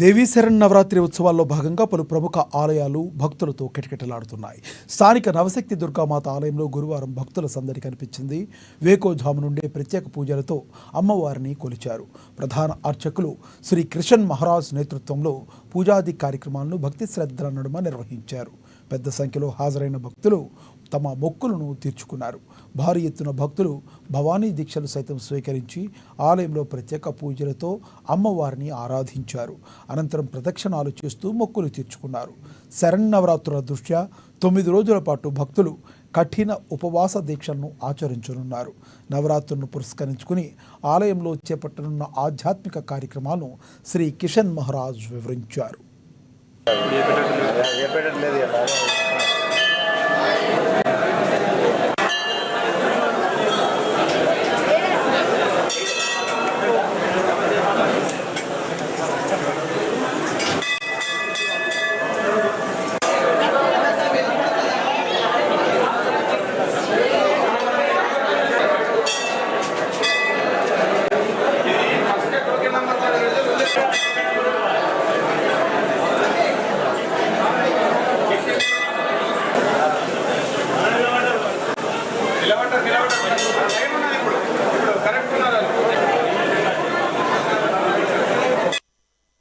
దేవీ శరన్నవరాత్రి ఉత్సవాల్లో భాగంగా పలు ప్రముఖ ఆలయాలు భక్తులతో కిటకిటలాడుతున్నాయి. స్థానిక నవశక్తి దుర్గామాత ఆలయంలో గురువారం భక్తుల సందడి కనిపించింది. వేకోజాము నుండే ప్రత్యేక పూజలతో అమ్మవారిని కొలిచారు. ప్రధాన అర్చకులు శ్రీ కిషన్ మహారాజ్ నేతృత్వంలో పూజాది కార్యక్రమాలను భక్తి శ్రద్ధల నడుమ నిర్వహించారు. పెద్ద సంఖ్యలో హాజరైన భక్తులు తమ మొక్కులను తీర్చుకున్నారు. భారీ ఎత్తున భక్తులు భవానీ దీక్షలు సైతం స్వీకరించి ఆలయంలో ప్రత్యేక పూజలతో అమ్మవారిని ఆరాధించారు. అనంతరం ప్రదక్షిణాలు చేస్తూ మొక్కులు తీర్చుకున్నారు. శరన్నవరాత్రుల దృష్ట్యా 9 రోజుల పాటు భక్తులు కఠిన ఉపవాస దీక్షలను ఆచరించనున్నారు. నవరాత్రులను పురస్కరించుకుని ఆలయంలో చేపట్టనున్న ఆధ్యాత్మిక కార్యక్రమాలను శ్రీ కిషన్ మహారాజ్ వివరించారు.